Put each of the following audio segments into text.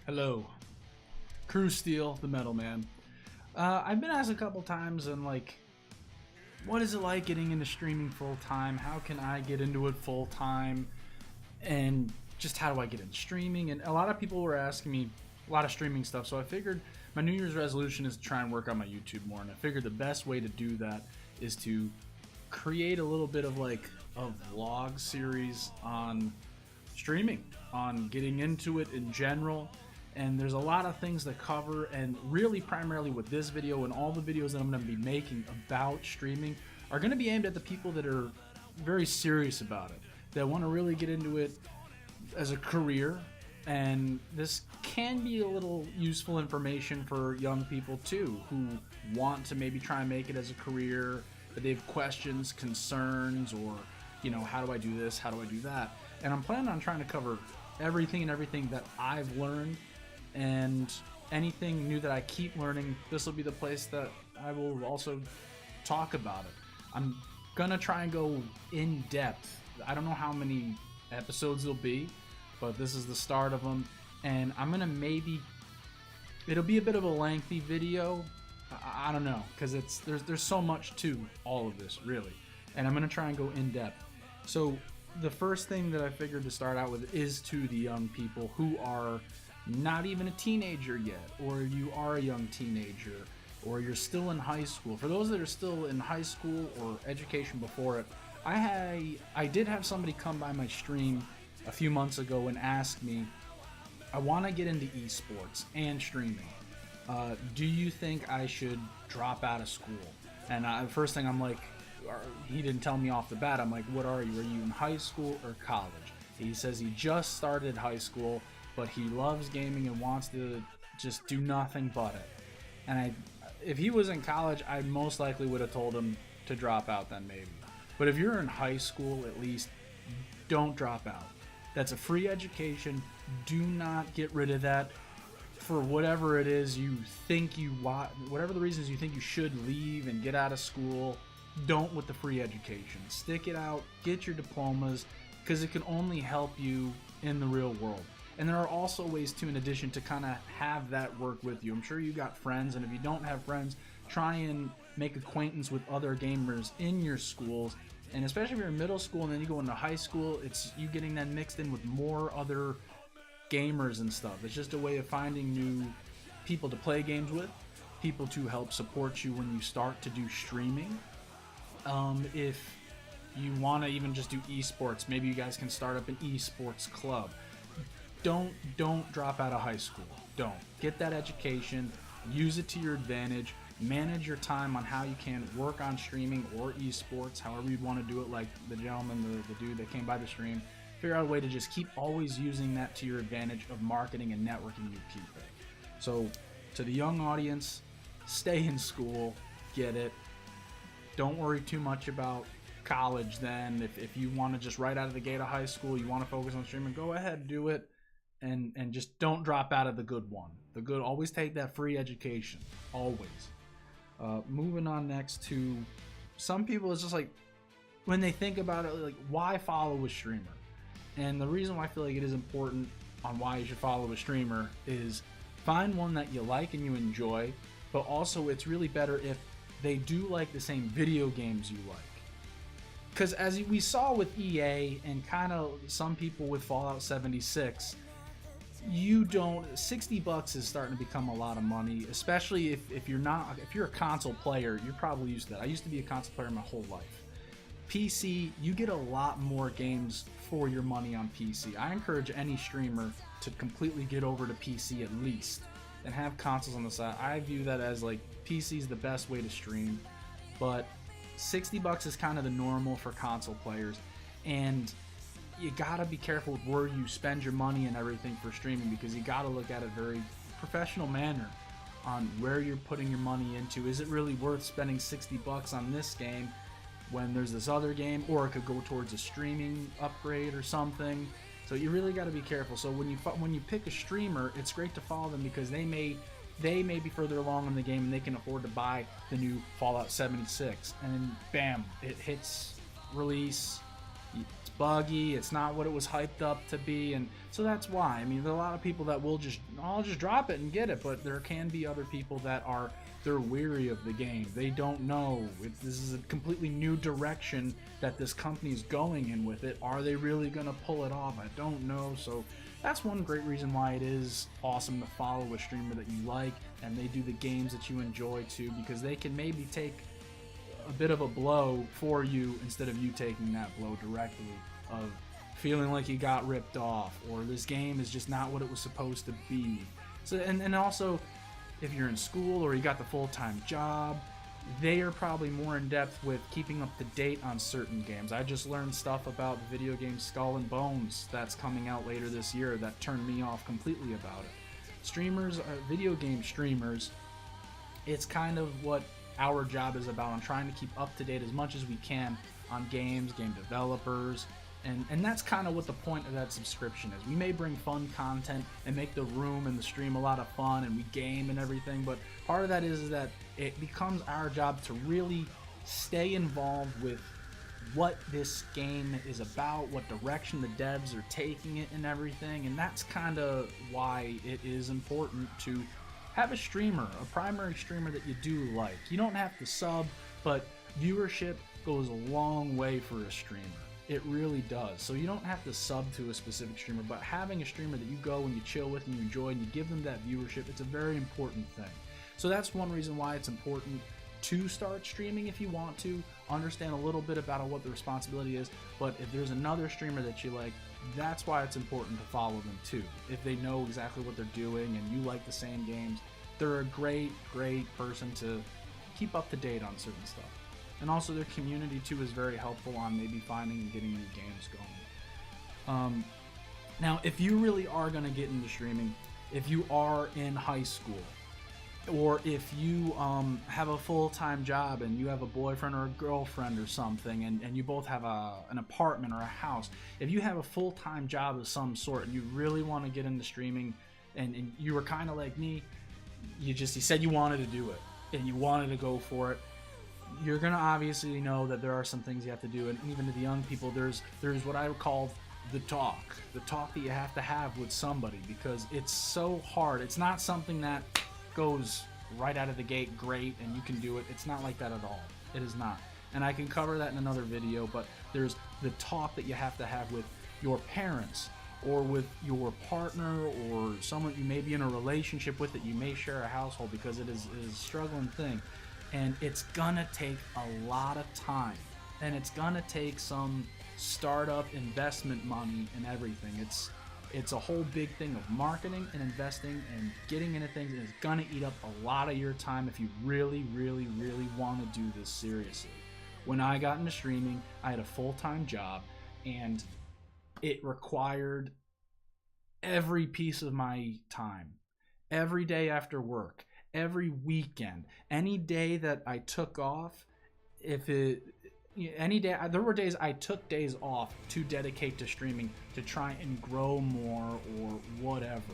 Hello, Crue, Steele, the Metal Man. I've been asked a couple times, and what is it like getting into streaming full time? How can I get into it full time? And just how do I get into streaming? And a lot of people were asking me a lot of streaming stuff, so I figured my New Year's resolution is to try and work on my YouTube more. And I figured the best way to do that is to create a little bit of a vlog series on streaming, on getting into it in general. And there's a lot of things to cover, and really primarily with this video and all the videos that I'm going to be making about streaming are going to be aimed at the people that are very serious about it, that want to really get into it as a career. And this can be a little useful information for young people too, who want to maybe try and make it as a career, but they have questions, concerns, or how do I do this, how do I do that. And I'm planning on trying to cover everything that I've learned, and anything new that I keep learning. This will be the place that I will also talk about it. I'm gonna try and go in depth. I don't know how many episodes there'll be, but this is the start of them, and I'm gonna it'll be a bit of a lengthy video. I don't know, because there's so much to all of this, really, and I'm gonna try and go in depth. So the first thing that I figured to start out with is to the young people who are not even a teenager yet, or you are a young teenager, or you're still in high school. For those that are still in high school or education before it, I did have somebody come by my stream a few months ago and ask me, I want to get into esports and streaming. Do you think I should drop out of school? And the first thing I'm like, he didn't tell me off the bat. I'm like, what are you? Are you in high school or college? He says he just started high school, but he loves gaming and wants to just do nothing but it. And if he was in college, I most likely would have told him to drop out then, maybe. But if you're in high school, at least, don't drop out. That's a free education. Do not get rid of that for whatever it is you think you want, whatever the reasons you think you should leave and get out of school. Don't with the free education. Stick it out, get your diplomas, because it can only help you in the real world. And there are also ways too, in addition, to kind of have that work with you. I'm sure you got friends, and if you don't have friends, try and make acquaintance with other gamers in your schools. And especially if you're in middle school and then you go into high school, it's you getting that mixed in with more other gamers and stuff. It's just a way of finding new people to play games with, people to help support you when you start to do streaming. If you want to even just do esports, maybe you guys can start up an esports club. Don't drop out of high school. Don't. Get that education, use it to your advantage, manage your time on how you can work on streaming or esports, however you'd want to do it, like the gentleman, the dude that came by the stream. Figure out a way to just keep always using that to your advantage of marketing and networking with people. So to the young audience, stay in school, get it. Don't worry too much about college then. If you want to just right out of the gate of high school, you want to focus on streaming, go ahead, do it. And just don't drop out of the good one. Always take that free education. Always. Moving on next to some people, it's just like when they think about it, like, why follow a streamer? And the reason why I feel like it is important on why you should follow a streamer is find one that you like and you enjoy, but also it's really better if they do like the same video games you like. Because as we saw with EA and kind of some people with Fallout 76, $60 is starting to become a lot of money, especially if you're a console player. You're probably used to that. I used to be a console player my whole life. PC, you get a lot more games for your money on PC. I encourage any streamer to completely get over to PC at least and have consoles on the side. I view that as like PC is the best way to stream, but $60 is kind of the normal for console players, and you gotta be careful with where you spend your money and everything for streaming, because you gotta look at it very professional manner on where you're putting your money into. Is it really worth spending $60 on this game when there's this other game, or it could go towards a streaming upgrade or something? So you really got to be careful. So when you pick a streamer, it's great to follow them because they may be further along in the game and they can afford to buy the new Fallout 76, and then bam, it hits release, It's buggy, it's not what it was hyped up to be, and so that's why. I mean, there are a lot of people that will just, I'll just drop it and get it, but there can be other people that are, they're weary of the game. They don't know. This is a completely new direction that this company is going in with it. Are they really going to pull it off? I don't know. So that's one great reason why it is awesome to follow a streamer that you like and they do the games that you enjoy too, because they can maybe take a bit of a blow for you instead of you taking that blow directly of feeling like you got ripped off or this game is just not what it was supposed to be. So and also, if you're in school or you got the full-time job, they are probably more in depth with keeping up to date on certain games. I just learned stuff about the video game Skull and Bones that's coming out later this year that turned me off completely about it. Streamers, video game streamers, it's kind of what our job is about, on trying to keep up to date as much as we can on games, game developers, and that's kind of what the point of that subscription is. We may bring fun content and make the room and the stream a lot of fun and we game and everything, but part of that is that it becomes our job to really stay involved with what this game is about, what direction the devs are taking it and everything, and that's kind of why it is important to have a streamer, a primary streamer that you do like. You don't have to sub, but viewership goes a long way for a streamer. It really does. So you don't have to sub to a specific streamer, but having a streamer that you go and you chill with and you enjoy and you give them that viewership, it's a very important thing. So that's one reason why it's important to start streaming if you want to, understand a little bit about what the responsibility is, but if there's another streamer that you like, that's why it's important to follow them too. If they know exactly what they're doing and you like the same games, they're a great person to keep up to date on certain stuff. And also their community too is very helpful on maybe finding and getting new games going. Now, if you really are going to get into streaming, if you are in high school, or if you have a full-time job and you have a boyfriend or a girlfriend or something, and you both have an apartment or a house, if you have a full-time job of some sort and you really want to get into streaming, and you were kind of like me, you said you wanted to do it and you wanted to go for it, you're gonna obviously know that there are some things you have to do, and even to the young people, there's what I would call the talk that you have to have with somebody, because it's so hard. It's not something that goes right out of the gate great and you can do it. It's not like that at all. It is not. And I can cover that in another video, but there's the talk that you have to have with your parents or with your partner or someone you may be in a relationship with that you may share a household, because it is a struggling thing. And it's gonna take a lot of time, and it's gonna take some startup investment money and everything. It's a whole big thing of marketing and investing and getting into things, and it's gonna eat up a lot of your time if you really want to do this seriously. When I got into streaming, I had a full-time job, and it required every piece of my time. Every day after work, every weekend, any day that I took off, there were days I took days off to dedicate to streaming to try and grow more or whatever.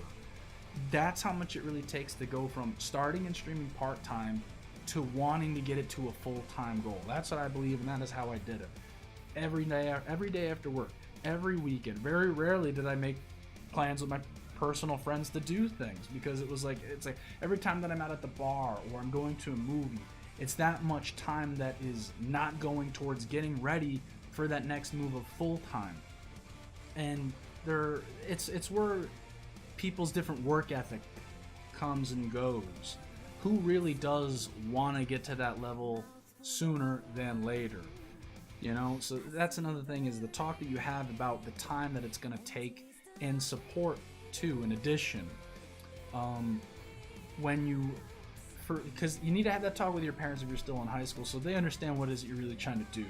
That's how much it really takes to go from starting and streaming part-time to wanting to get it to a full-time goal. That's what I believe, and that is how I did it. Every day after work, every weekend. Very rarely did I make plans with my personal friends to do things, because it's like every time that I'm out at the bar or I'm going to a movie, it's that much time that is not going towards getting ready for that next move of full time. And it's where people's different work ethic comes and goes. Who really does want to get to that level sooner than later? You know, so that's another thing, is the talk that you have about the time that it's going to take, and support too, in addition. Because you need to have that talk with your parents if you're still in high school, so they understand what it is you're really trying to do.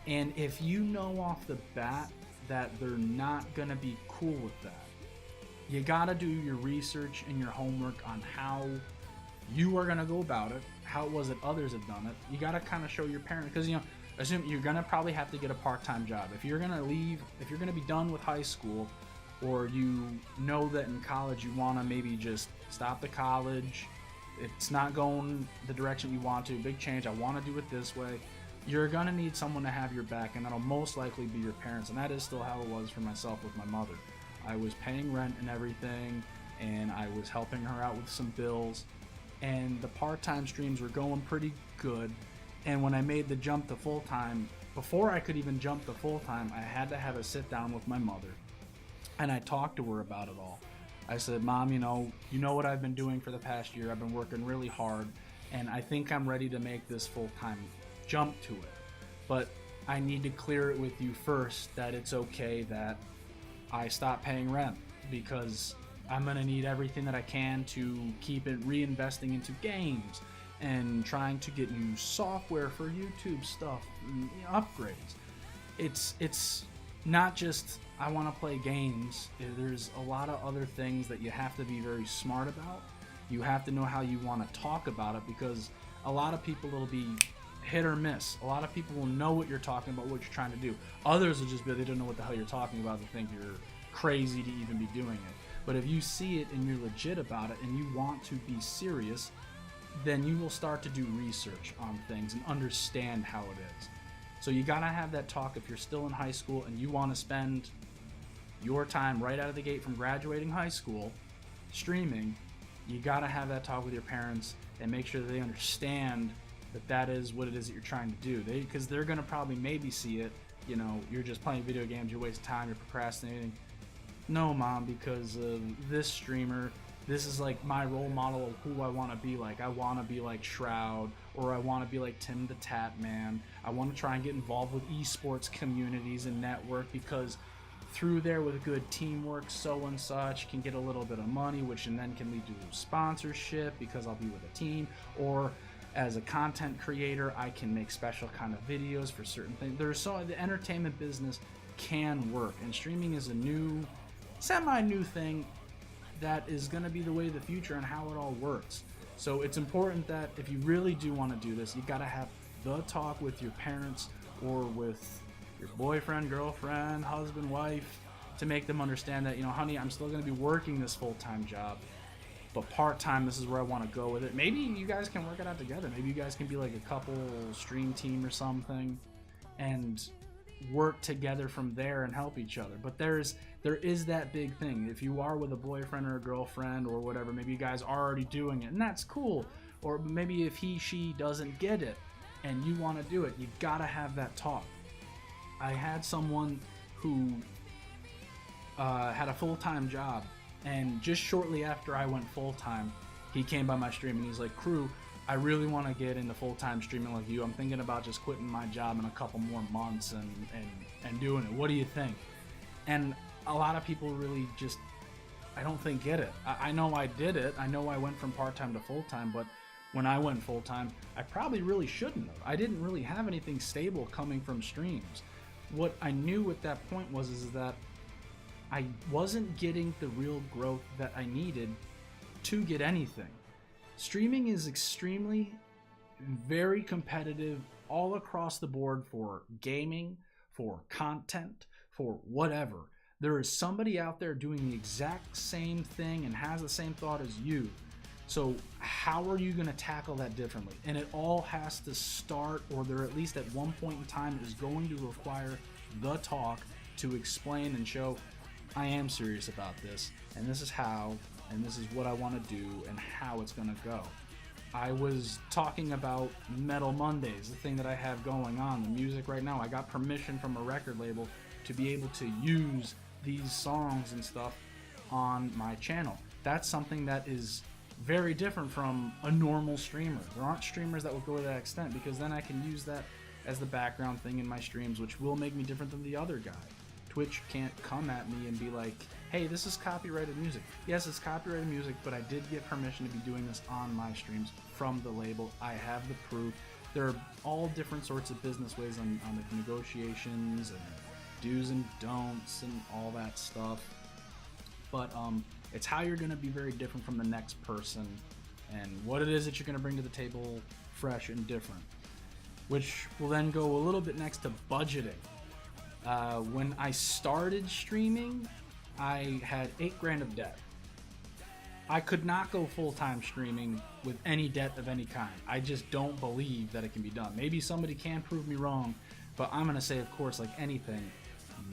And if you know off the bat that they're not going to be cool with that, you got to do your research and your homework on how you are going to go about it, how it was that others have done it. You got to kind of show your parents, because, assume you're going to probably have to get a part-time job. If you're going to be done with high school, or you know that in college you want to maybe just stop the college, it's not going the direction you want to, big change, I want to do it this way, you're gonna need someone to have your back, and that'll most likely be your parents. And that is still how it was for myself with my mother. I was paying rent and everything, and I was helping her out with some bills, and the part-time streams were going pretty good. And when I made the jump to full-time, before I could even jump to full-time, I had to have a sit down with my mother, and I talked to her about it all. I said, Mom, you know what I've been doing for the past year. I've been working really hard, and I think I'm ready to make this full-time jump to it. But I need to clear it with you first that it's okay that I stop paying rent, because I'm going to need everything that I can to keep it reinvesting into games and trying to get new software for YouTube stuff and upgrades. It's not just I want to play games. There's a lot of other things that you have to be very smart about. You have to know how you want to talk about it, because a lot of people will be hit or miss. A lot of people will know what you're talking about, what you're trying to do. Others will just be, they don't know what the hell you're talking about. They think you're crazy to even be doing it. But if you see it and you're legit about it and you want to be serious, then you will start to do research on things and understand how it is. So you gotta have that talk if you're still in high school and you want to spend your time right out of the gate from graduating high school streaming. You gotta have that talk with your parents and make sure that they understand that that is what it is that you're trying to do. Because they're gonna probably maybe see it, you're just playing video games, you're wasting time, you're procrastinating. No, Mom, because this streamer, this is like my role model of who I want to be like. I want to be like Shroud, or I want to be like Tim the Tat Man. I want to try and get involved with esports communities and network, because through there with good teamwork, so and such, can get a little bit of money, which and then can lead to sponsorship because I'll be with a team. Or as a content creator, I can make special kind of videos for certain things. The entertainment business can work, and streaming is a new, semi-new thing that is going to be the way of the future and how it all works. So it's important that if you really do want to do this, you got to have the talk with your parents or with your boyfriend, girlfriend, husband, wife, to make them understand that, honey, I'm still going to be working this full-time job, but part-time, this is where I want to go with it. Maybe you guys can work it out together. Maybe you guys can be like a couple stream team or something and work together from there and help each other. But there is that big thing. If you are with a boyfriend or a girlfriend or whatever, maybe you guys are already doing it, and that's cool. Or maybe if she doesn't get it and you want to do it, you gotta have that talk. I had someone who had a full-time job, and just shortly after I went full-time, he came by my stream and he's like, Crue, I really want to get into full-time streaming like you. I'm thinking about just quitting my job in a couple more months and doing it. What do you think? And a lot of people really just, I don't think, get it. I know I did it. I know I went from part-time to full-time, but when I went full-time, I probably really shouldn't have. I didn't really have anything stable coming from streams. What I knew at that point is that I wasn't getting the real growth that I needed to get anything. Streaming is extremely, very competitive all across the board for gaming, for content, for whatever. There is somebody out there doing the exact same thing and has the same thought as you. So how are you going to tackle that differently? And it all has to start, or there at least at one point in time is going to require the talk to explain and show, I am serious about this, and this is how, and this is what I want to do, and how it's going to go. I was talking about Metal Mondays, the thing that I have going on, the music right now. I got permission from a record label to be able to use these songs and stuff on my channel. That's something that is very different from a normal streamer. There aren't streamers that will go to that extent, because then I can use that as the background thing in my streams, which will make me different than the other guy. Twitch can't come at me and be like, hey, this is copyrighted music. Yes, it's copyrighted music, but I did get permission to be doing this on my streams from the label. I have the proof. There are all different sorts of business ways on the negotiations and do's and don'ts and all that stuff. But it's how you're going to be very different from the next person and what it is that you're going to bring to the table fresh and different. Which will then go a little bit next to budgeting. When I started streaming, I had $8,000 of debt. I could not go full-time streaming with any debt of any kind. I just don't believe that it can be done. Maybe somebody can prove me wrong, but I'm going to say, of course, like anything,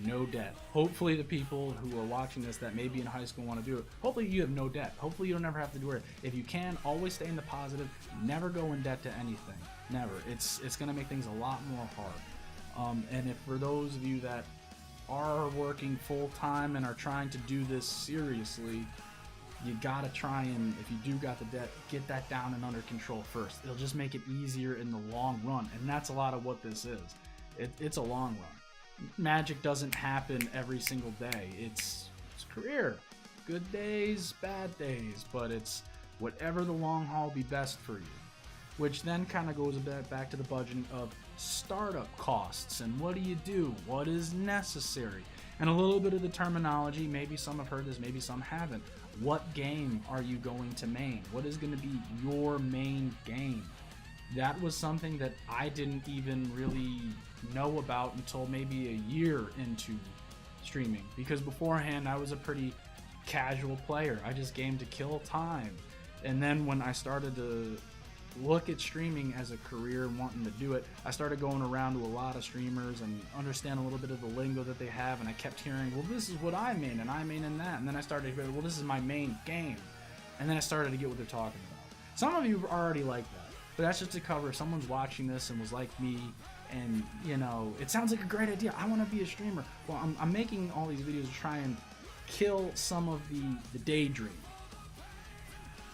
no debt. Hopefully the people who are watching this that maybe in high school want to do it, hopefully you have no debt. Hopefully you don't ever have to do it. If you can, always stay in the positive. Never go in debt to anything. Never. It's going to make things a lot more hard. And if for those of you that are working full-time and are trying to do this seriously, you gotta try and, if you do got the debt, get that down and under control first. It'll just make it easier in the long run, and that's a lot of what this is. It's a long run. Magic doesn't happen every single day. It's career. Good days, bad days, but it's whatever the long haul be best for you. Which then kind of goes a bit back to the budgeting of startup costs and what do you do, what is necessary, and a little bit of the terminology. Maybe some have heard this, maybe some haven't. What game are you going to main? What is going to be your main game? That was something that I didn't even really know about until maybe a year into streaming, because beforehand I was a pretty casual player. I just gamed to kill time. And then when I started to look at streaming as a career and wanting to do it, I started going around to a lot of streamers and understand a little bit of the lingo that they have, and I kept hearing, well, this is what I main, and I main in that, and then I started to hear, well, this is my main game, and then I started to get what they're talking about. Some of you are already like that, but that's just to cover if someone's watching this and was like me, and you know, it sounds like a great idea, I want to be a streamer. Well, I'm making all these videos to try and kill some of the daydream.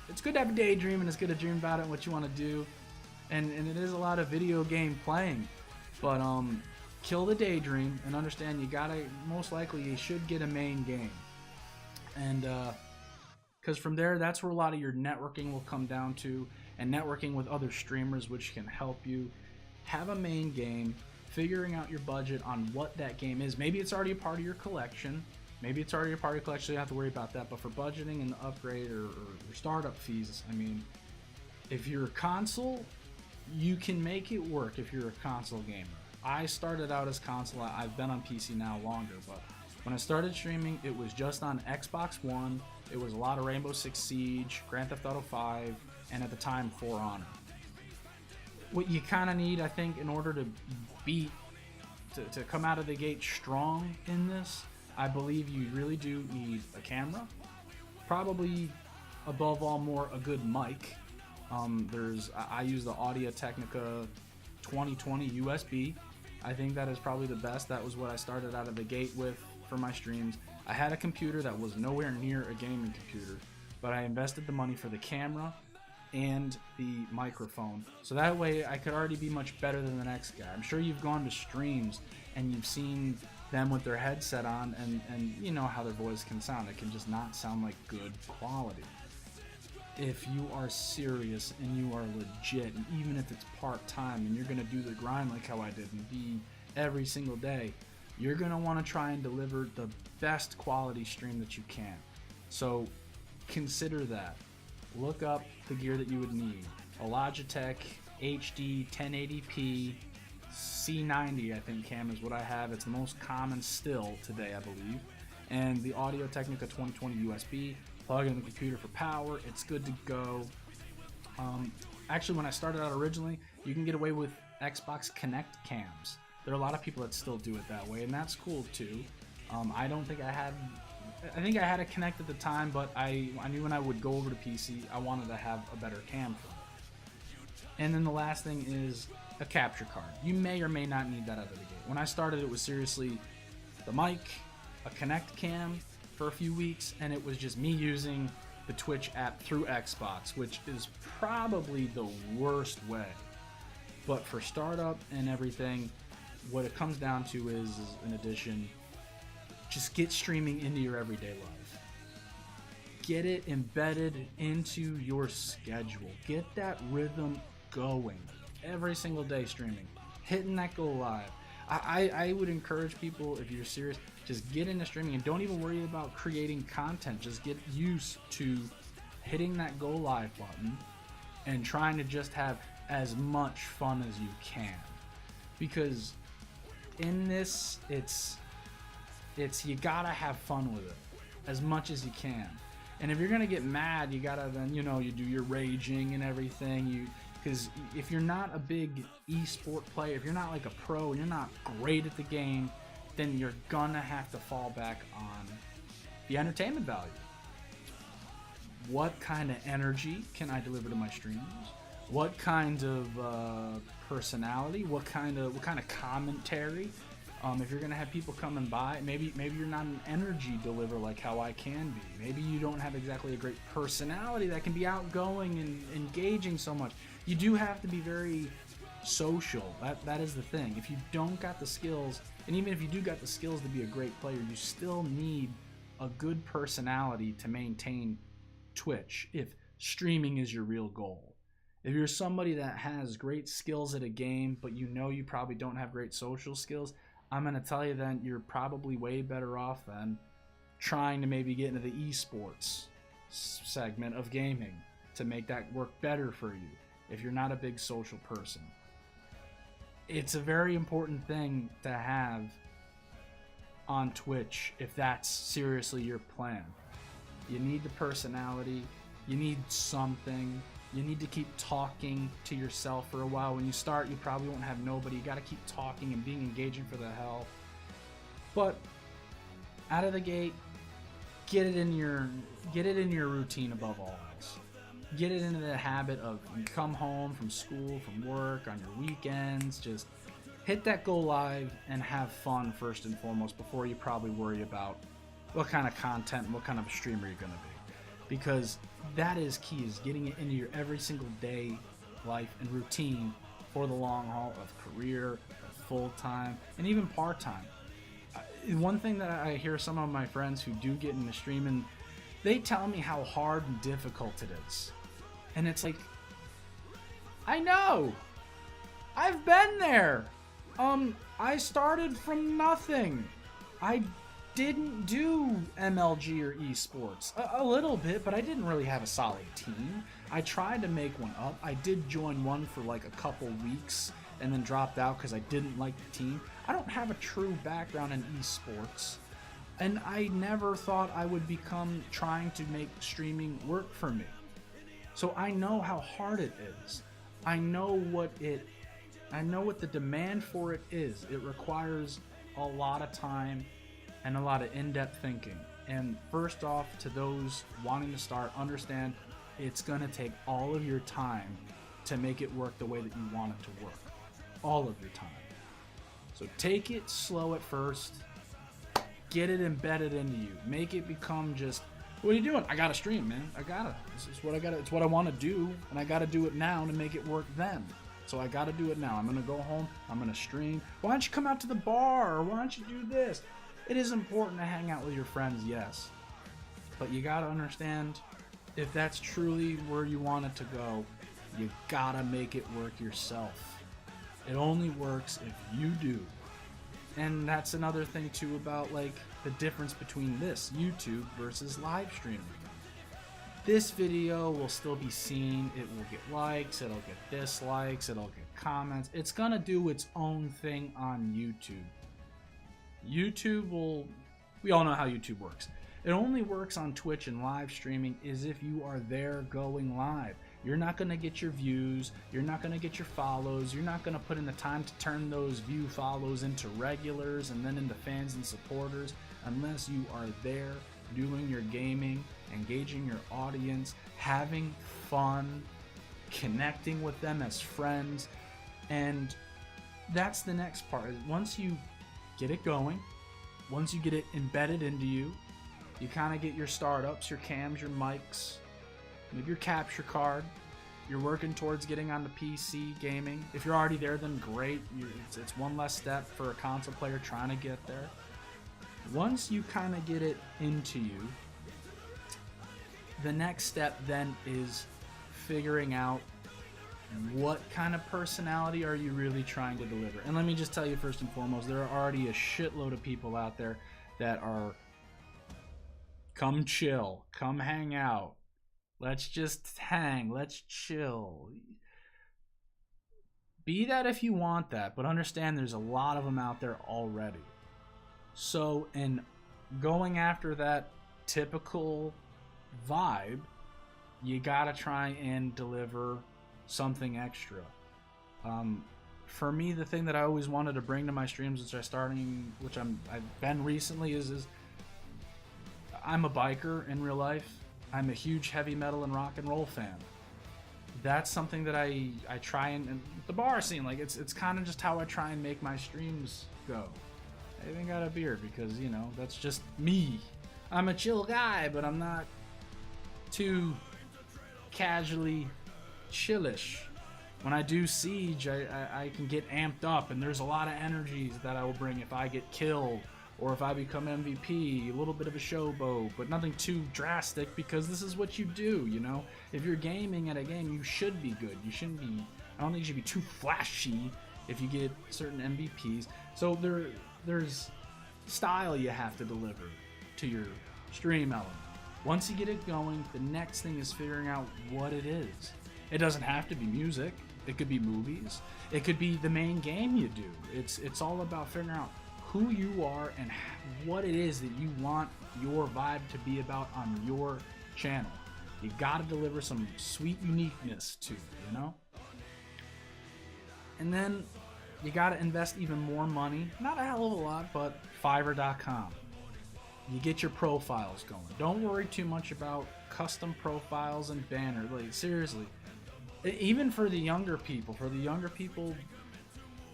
It's good to have a daydream, and it's good to dream about it and what you want to do, and it is a lot of video game playing, but kill the daydream and understand you gotta, most likely you should get a main game, and because from there, that's where a lot of your networking will come down to, and networking with other streamers, which can help you have a main game, figuring out your budget on what that game is. Maybe it's already a part of your collection. Maybe it's already a part of your collection, so you don't have to worry about that. But for budgeting and the upgrade or startup fees, I mean, if you're a console, you can make it work if you're a console gamer. I started out as console. I've been on PC now longer, but when I started streaming, it was just on Xbox One. It was a lot of Rainbow Six Siege, Grand Theft Auto 5, and at the time, For Honor. What you kind of need, I think, in order to beat, to come out of the gate strong in this, I believe you really do need a camera, probably above all more a good mic. I use the Audio Technica 2020 USB. I think that is probably the best. That was what I started out of the gate with for my streams. I had a computer that was nowhere near a gaming computer, but I invested the money for the camera and the microphone, so that way I could already be much better than the next guy. I'm sure you've gone to streams and you've seen them with their headset on, and you know how their voice can sound. It can just not sound like good quality. If you are serious and you are legit, and even if it's part-time and you're going to do the grind like how I did and be every single day, you're going to want to try and deliver the best quality stream that you can. So consider that. Look up the gear that you would need. A Logitech HD 1080p C90, I think, cam is what I have. It's the most common still today, I believe. And the Audio Technica 2020 USB. Plug in the computer for power. It's good to go. Actually, when I started out originally, you can get away with Xbox Connect cams. There are a lot of people that still do it that way, and that's cool too. I don't think I think I had a Connect at the time, but I knew when I would go over to PC, I wanted to have a better cam for it. And then the last thing is a capture card. You may or may not need that out of the gate. When I started, it was seriously the mic, a Connect cam for a few weeks, and it was just me using the Twitch app through Xbox, which is probably the worst way. But for startup and everything, what it comes down to is in addition, just get streaming into your everyday life. Get it embedded into your schedule. Get that rhythm going. Every single day streaming. Hitting that go live. I would encourage people, if you're serious, just get into streaming and don't even worry about creating content. Just get used to hitting that go live button and trying to just have as much fun as you can. Because in this, it's you gotta have fun with it as much as you can. And if you're gonna get mad, you gotta then, you know, you do your raging and everything. Because if you're not a big esport player, if you're not like a pro, you're not great at the game, then you're gonna have to fall back on the entertainment value. What kind of energy can I deliver to my streams? What kind of personality? What kind of commentary? If you're gonna have people coming by, maybe you're not an energy deliverer like how I can be. Maybe you don't have exactly a great personality that can be outgoing and engaging so much. You do have to be very social. That is the thing. If you don't got the skills, and even if you do got the skills to be a great player, you still need a good personality to maintain Twitch if streaming is your real goal. If you're somebody that has great skills at a game, but you know you probably don't have great social skills, I'm going to tell you then you're probably way better off than trying to maybe get into the esports segment of gaming to make that work better for you if you're not a big social person. It's a very important thing to have on Twitch if that's seriously your plan. You need the personality, you need something, you need to keep talking to yourself for a while. When you start, you probably won't have nobody. You got to keep talking and being engaging for the hell. But out of the gate, get it in your routine above all else. Get it into the habit of when you come home from school, from work, on your weekends, just hit that go live and have fun first and foremost before you probably worry about what kind of content and what kind of streamer you're going to be. Because that is key, is getting it into your every single day life and routine for the long haul of career, full-time, and even part-time. One thing that I hear some of my friends who do get into streaming, they tell me how hard and difficult it is. And it's like, I know! I've been there! I started from nothing. I didn't do MLG or esports. A little bit, but I didn't really have a solid team. I tried to make one up. I did join one for like a couple weeks and then dropped out because I didn't like the team. I don't have a true background in esports, and I never thought I would become trying to make streaming work for me. So I know how hard it is. I know what the demand for it is. It requires a lot of time and a lot of in-depth thinking. And first off, to those wanting to start, understand it's gonna take all of your time to make it work the way that you want it to work. All of your time. So take it slow at first, get it embedded into you, make it become just, what are you doing? I gotta stream, man. This is what I gotta, it's what I wanna do, and I gotta do it now to make it work then. So I gotta do it now. I'm gonna go home, I'm gonna stream. Why don't you come out to the bar? Or why don't you do this? It is important to hang out with your friends, yes. But you gotta understand, if that's truly where you want it to go, you gotta make it work yourself. It only works if you do. And that's another thing too about like the difference between this, YouTube versus live streaming. This video will still be seen, it will get likes, it'll get dislikes, it'll get comments. It's gonna do its own thing on YouTube. We all know how YouTube works. It only works on Twitch and live streaming is if you are there going live. You're not going to get your views, you're not going to get your follows, you're not going to put in the time to turn those view follows into regulars and then into fans and supporters unless you are there doing your gaming, engaging your audience, having fun, connecting with them as friends. And that's the next part. Once you get it going, once you get it embedded into you, you kind of get your startups, your cams, your mics, maybe your capture card. You're working towards getting on the PC gaming. If you're already there, then great. It's one less step for a console player trying to get there. Once you kind of get it into you, the next step then is figuring out what kind of personality are you really trying to deliver. And let me just tell you first and foremost, there are already a shitload of people out there that are come chill, come hang out, let's just hang, let's chill. Be that if you want that, but understand there's a lot of them out there already. So in going after that typical vibe, you gotta try and deliver something extra. For me, the thing that I always wanted to bring to my streams, I've been recently, is I'm a biker in real life. I'm a huge heavy metal and rock and roll fan. That's something that I try and the bar scene, like it's kind of just how I try and make my streams go. I even got a beer because, you know, that's just me. I'm a chill guy, but I'm not too casually chillish. When I do Siege, I can get amped up, and there's a lot of energies that I will bring if I get killed or if I become MVP. A little bit of a showboat, but nothing too drastic, because this is what you do, you know? If you're gaming at a game, you should be good. You shouldn't be, I don't think you should be too flashy if you get certain MVPs. So there's style you have to deliver to your stream element. Once you get it going, the next thing is figuring out what it is. It doesn't have to be music. It could be movies. It could be the main game you do. It's all about figuring out who you are and what it is that you want your vibe to be about on your channel. You gotta deliver some sweet uniqueness to it, you know? And then you gotta invest even more money. Not a hell of a lot, but Fiverr.com. You get your profiles going. Don't worry too much about custom profiles and banners. Like, seriously. Even for the younger people,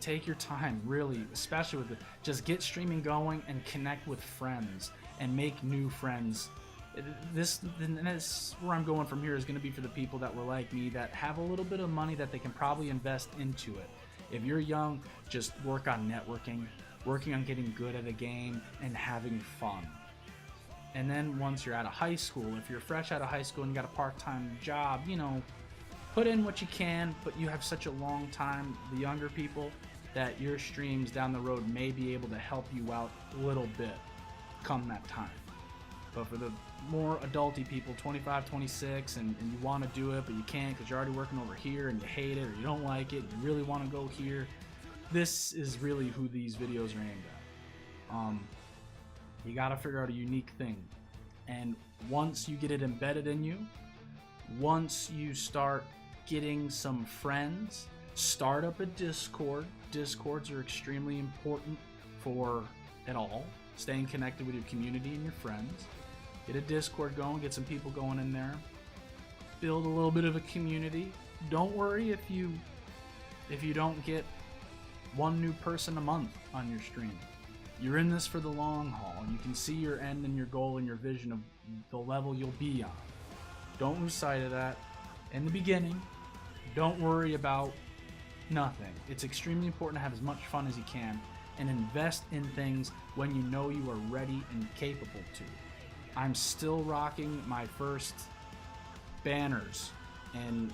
take your time, really, especially with it. Just get streaming going and connect with friends and make new friends. This where I'm going from here is going to be for the people that were like me, that have a little bit of money that they can probably invest into it. If you're young, just work on networking, working on getting good at a game, and having fun. And then once you're out of high school, if you're fresh out of high school and you got a part-time job, you know, put in what you can, but you have such a long time, the younger people, that your streams down the road may be able to help you out a little bit come that time. But for the more adulty people, 25, 26, and you want to do it, but you can't because you're already working over here and you hate it or you don't like it, you really want to go here, this is really who these videos are aimed at. You got to figure out a unique thing. And once you get it embedded in you, once you start getting some friends, start up a Discord. Discords are extremely important for it all. Staying connected with your community and your friends. Get a Discord going, get some people going in there. Build a little bit of a community. Don't worry if you don't get one new person a month on your stream. You're in this for the long haul. You can see your end and your goal and your vision of the level you'll be on. Don't lose sight of that. In the beginning, don't worry about nothing. It's extremely important to have as much fun as you can and invest in things when you know you are ready and capable to. I'm still rocking my first banners and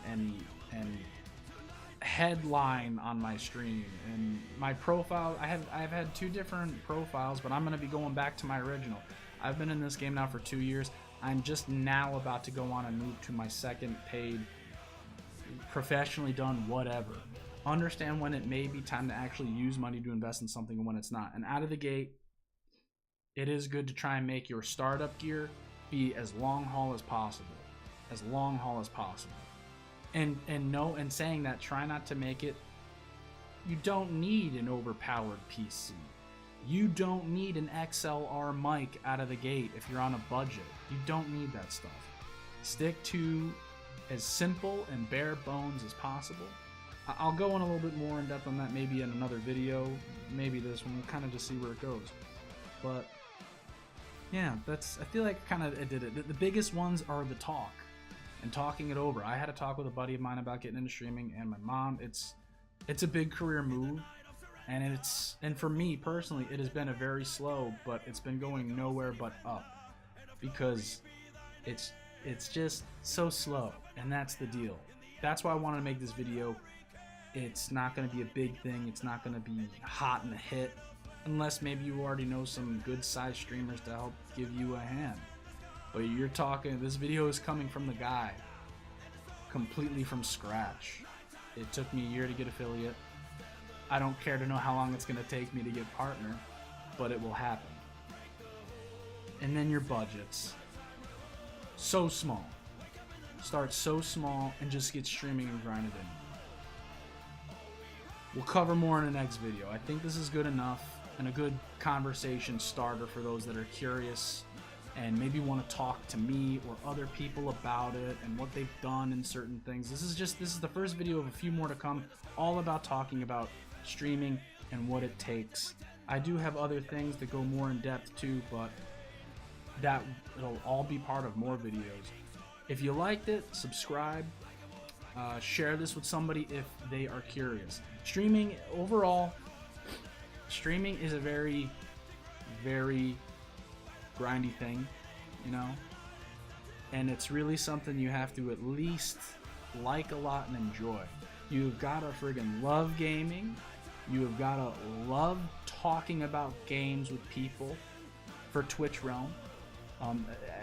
headline on my stream, and my profile, I've had two different profiles, but I'm going to be going back to my original. I've been in this game now for 2 years. I'm just now about to go on and move to my second paid, professionally done whatever. Understand when it may be time to actually use money to invest in something and when it's not. And out of the gate, it is good to try and make your startup gear be as long haul as possible. As long haul as possible. And saying that, try not to make it, you don't need an overpowered PC. You don't need an XLR mic out of the gate if you're on a budget. You don't need that stuff. Stick to as simple and bare bones as possible. I'll go in a little bit more in depth on that maybe in another video, maybe this one, kind of just see where it goes. But yeah, I feel like kind of did it. The biggest ones are the talk and talking it over. I had a talk with a buddy of mine about getting into streaming, and my mom, it's a big career move, and for me personally, it has been a very slow, but it's been going nowhere but up, because it's just so slow, and that's the deal. That's why I wanted to make this video. It's not going to be a big thing. It's not going to be hot and a hit, unless maybe you already know some good size streamers to help give you a hand. But you're talking, this video is coming from the guy, completely from scratch. It took me a year to get affiliate. I don't care to know how long it's going to take me to get partner, but it will happen. And then your budgets. so small. Start so small and just get streaming and grind it in. We'll cover more in the next video. I think this is good enough and a good conversation starter for those that are curious and maybe want to talk to me or other people about it and what they've done in certain things. This is the first video of a few more to come, all about talking about streaming and what it takes. I do have other things that go more in depth too, but it'll all be part of more videos. If you liked it, subscribe, share this with somebody if they are curious. Streaming overall, streaming is a very, very grindy thing, you know, and it's really something you have to at least like a lot and enjoy. You've got to friggin' love gaming. You have got to love talking about games with people for Twitch realm.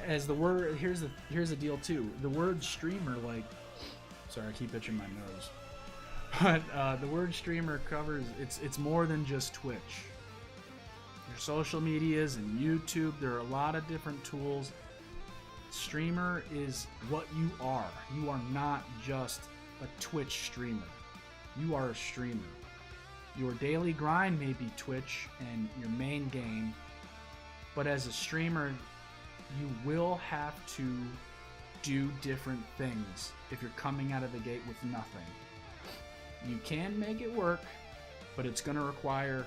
As the word, here's the deal too. The word streamer, like, sorry, I keep itching my nose. But the word streamer covers, it's more than just Twitch. Your social medias and YouTube, there are a lot of different tools. Streamer is what you are. You are not just a Twitch streamer. You are a streamer. Your daily grind may be Twitch and your main game, but as a streamer, you will have to do different things if you're coming out of the gate with nothing. You can make it work, but it's going to require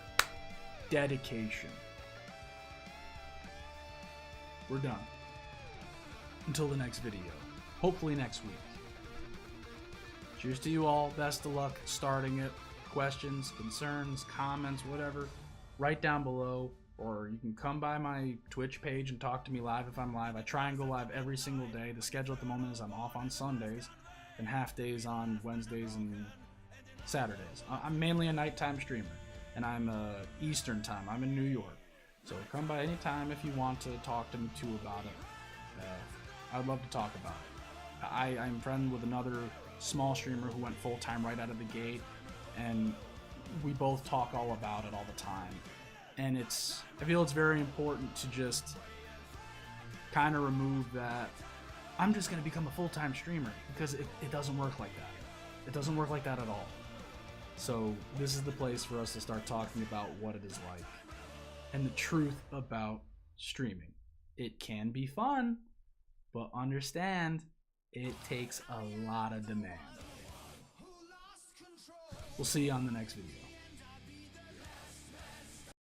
dedication. We're done. Until the next video. Hopefully next week. Cheers to you all. Best of luck starting it. Questions, concerns, comments, whatever, write down below, or you can come by my Twitch page and talk to me live if I'm live. I try and go live every single day. The schedule at the moment is I'm off on Sundays and half days on Wednesdays and Saturdays. I'm mainly a nighttime streamer, and I'm Eastern time. I'm in New York, so come by anytime if you want to talk to me too about it. I'd love to talk about it. I'm friends with another small streamer who went full-time right out of the gate, and we both talk all about it all the time. And I feel it's very important to just kind of remove that I'm just going to become a full-time streamer, because it doesn't work like that. It doesn't work like that at all. So this is the place for us to start talking about what it is like and the truth about streaming. It can be fun, but understand it takes a lot of demand. We'll see you on the next video.